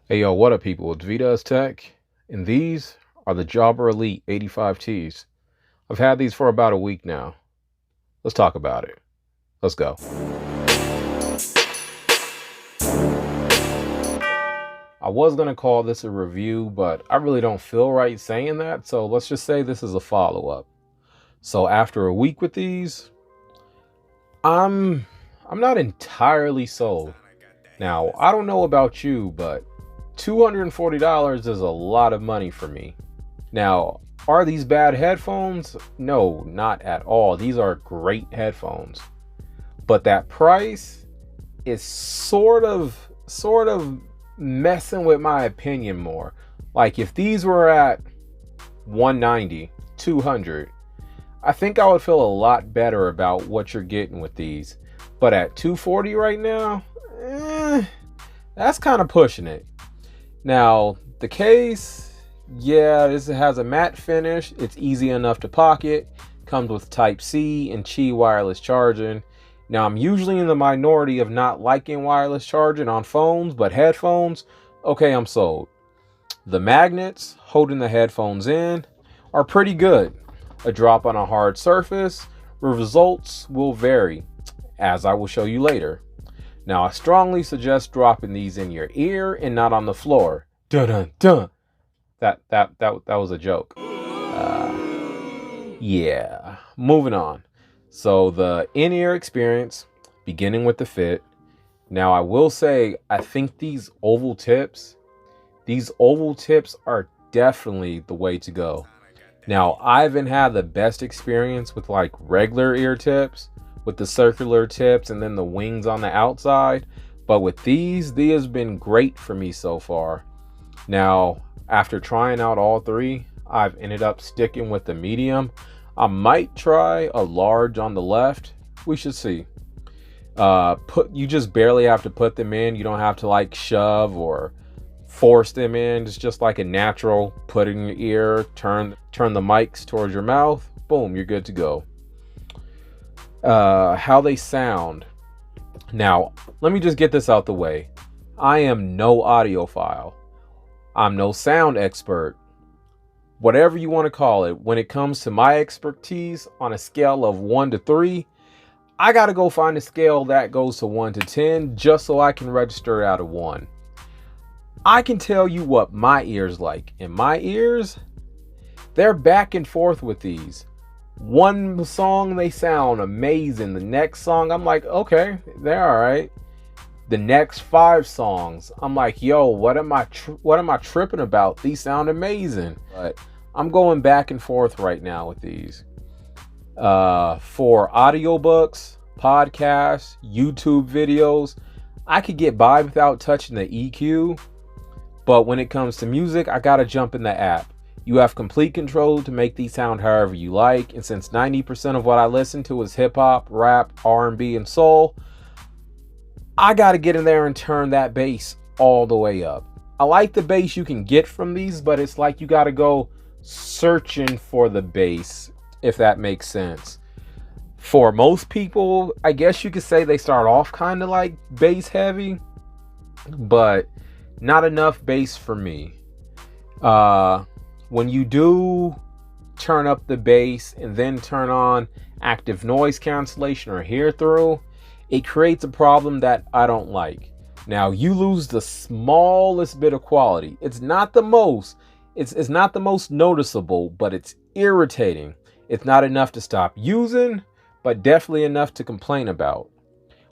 Hey yo, what up people? It's vdoestech, and these are the Jabra Elite 85Ts. I've had these for about a week now. Let's talk about it. Let's go. I was going to call this a review, but I really don't feel right saying that, so let's just say this is a follow-up. So after a week with these, I'm not entirely sold. Now, I don't know about you, but $240 is a lot of money for me. Now, are these bad headphones? No, not at all. These are great headphones. But that price is sort of messing with my opinion more. Like if these were at 190, 200, I think I would feel a lot better about what you're getting with these. But at 240 right now, that's kind of pushing it. Now, the case, yeah, this has a matte finish. It's easy enough to pocket. Comes with Type-C and Qi wireless charging. Now, I'm usually in the minority of not liking wireless charging on phones, but headphones, okay, I'm sold. The magnets holding the headphones in are pretty good. A drop on a hard surface, results will vary, as I will show you later. Now, I strongly suggest dropping these in your ear and not on the floor. Dun dun dun. That was a joke. Yeah. Moving on. So the in-ear experience, beginning with the fit. Now, I will say, I think these oval tips are definitely the way to go. Now, I haven't had the best experience with like regular ear tips, with the circular tips and then the wings on the outside. But with these have been great for me so far. Now, after trying out all three, I've ended up sticking with the medium. I might try a large on the left. We should see. You just barely have to put them in. You don't have to like shove or force them in. It's just like a natural, put it in your ear, turn the mics towards your mouth, boom, you're good to go. How they sound. Now, let me just get this out the way. I am no audiophile. I'm no sound expert. Whatever you want to call it, when it comes to my expertise on a scale of 1 to 3, I got to go find a scale that goes to 1 to 10 just so I can register out of 1. I can tell you what my ears like. And my ears, they're back and forth with these. One song they sound amazing. The next song I'm like, okay, they're all right. The next 5 songs I'm like, yo, what am I tripping about? These sound amazing. But I'm going back and forth right now with these. For audiobooks, podcasts, YouTube videos, I could get by without touching the EQ. But when it comes to music, I gotta jump in the app. You have complete control to make these sound however you like. And since 90% of what I listen to is hip hop, rap, R&B, and soul, I got to get in there and turn that bass all the way up. I like the bass you can get from these, but it's like you got to go searching for the bass, if that makes sense. For most people, I guess you could say they start off kind of like bass heavy, but not enough bass for me. When you do turn up the bass and then turn on active noise cancellation or hear through, it creates a problem that I don't like. Now, you lose the smallest bit of quality. It's not the most noticeable, but it's irritating. It's not enough to stop using, but definitely enough to complain about.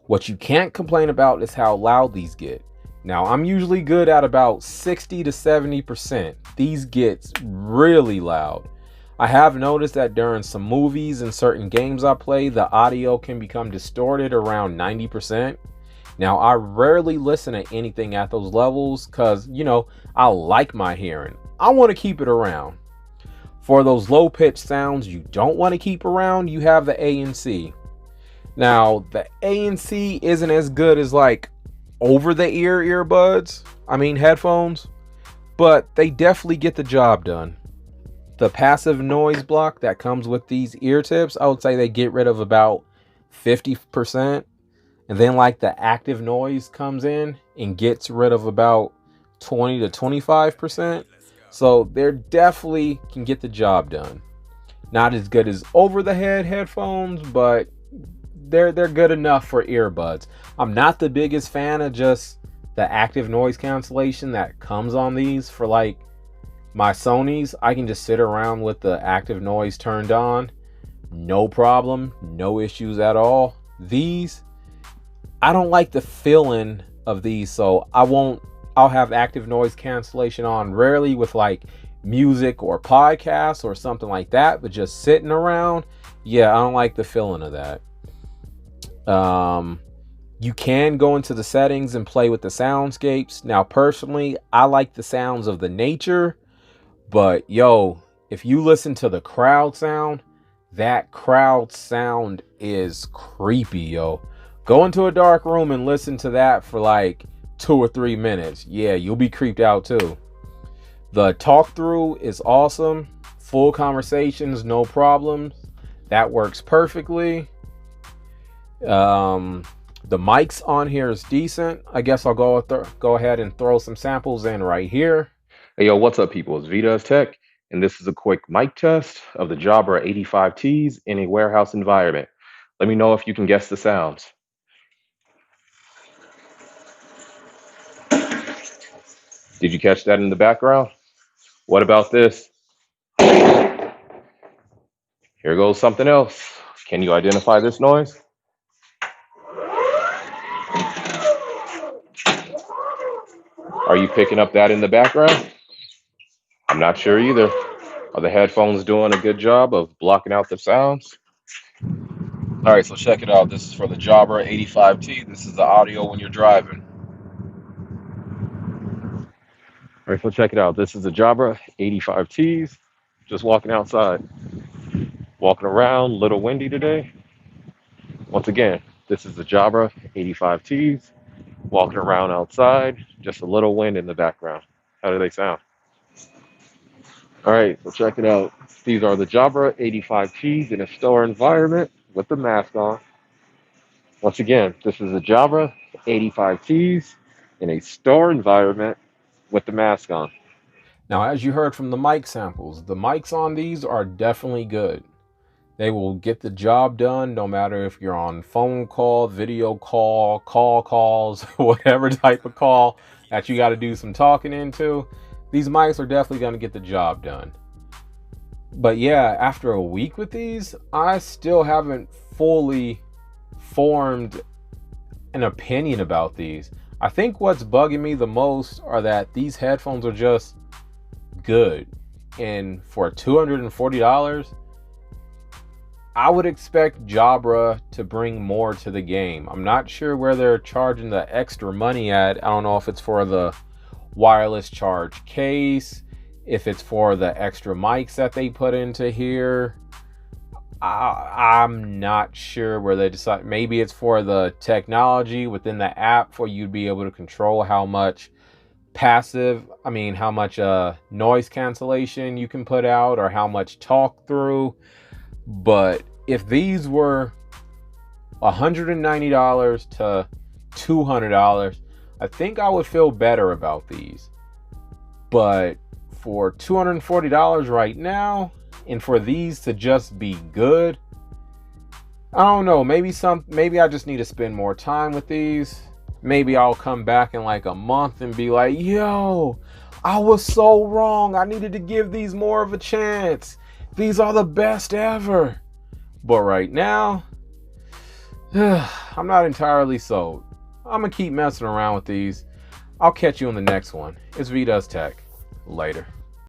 What you can't complain about is how loud these get. Now, I'm usually good at about 60 to 70%. These get really loud. I have noticed that during some movies and certain games I play, the audio can become distorted around 90%. Now, I rarely listen to anything at those levels because, I like my hearing. I want to keep it around. For those low-pitched sounds you don't want to keep around, you have the ANC. Now, the ANC isn't as good as like over-the-ear earbuds, headphones, but they definitely get the job done. The passive noise block that comes with these ear tips, I would say they get rid of about 50%. And then like the active noise comes in and gets rid of about 20 to 25%. So they're definitely can get the job done. Not as good as over-the-head headphones, but they're good enough for earbuds. I'm not the biggest fan of just the active noise cancellation that comes on these. For like my Sonys, I can just sit around with the active noise turned on, no problem, no issues at all. These, I don't like the feeling of these, so I'll have active noise cancellation on rarely with like music or podcasts or something like that, but just sitting around, yeah, I don't like the feeling of that. You can go into the settings and play with the soundscapes. Now, personally, I like the sounds of the nature, but yo, if you listen to the crowd sound, that crowd sound is creepy, yo. Go into a dark room and listen to that for like 2 or 3 minutes. Yeah, you'll be creeped out too. The talk through is awesome. Full conversations, no problems. That works perfectly. The mics on here is decent. I guess I'll go ahead and throw some samples in right here. Hey, yo, what's up, people? It's vdoestech, and this is a quick mic test of the Jabra 85Ts in a warehouse environment. Let me know if you can guess the sounds. Did you catch that in the background? What about this? Here goes something else. Can you identify this noise? Are you picking up that in the background? I'm not sure either. Are the headphones doing a good job of blocking out the sounds? All right, so check it out. This is for the Jabra 85T. This is the audio when you're driving. All right, so check it out. This is the Jabra 85Ts. Just walking outside, walking around. Little windy today. Once again, this is the Jabra 85Ts. Walking around outside. Just a little wind in the background. How do they sound? All right, so check it out. These are the Jabra 85Ts in a store environment with the mask on. Once again, this is the Jabra 85Ts in a store environment with the mask on. Now, as you heard from the mic samples, the mics on these are definitely good. They will get the job done no matter if you're on phone call, video call, calls, whatever type of call that you got to do some talking into. These mics are definitely going to get the job done. But yeah, after a week with these, I still haven't fully formed an opinion about these. I think what's bugging me the most are that these headphones are just good. And for $240, I would expect Jabra to bring more to the game. I'm not sure where they're charging the extra money at. I don't know if it's for the wireless charge case, if it's for the extra mics that they put into here. I'm not sure where they decide. Maybe it's for the technology within the app for you to be able to control how much how much noise cancellation you can put out or how much talk through. But if these were $190 to $200, I think I would feel better about these. But for $240 right now, and for these to just be good, I don't know. Maybe I just need to spend more time with these. Maybe I'll come back in like a month and be like, yo, I was so wrong. I needed to give these more of a chance. These are the best ever. But right now, I'm not entirely sold. I'm going to keep messing around with these. I'll catch you on the next one. It's vdoestech. Later.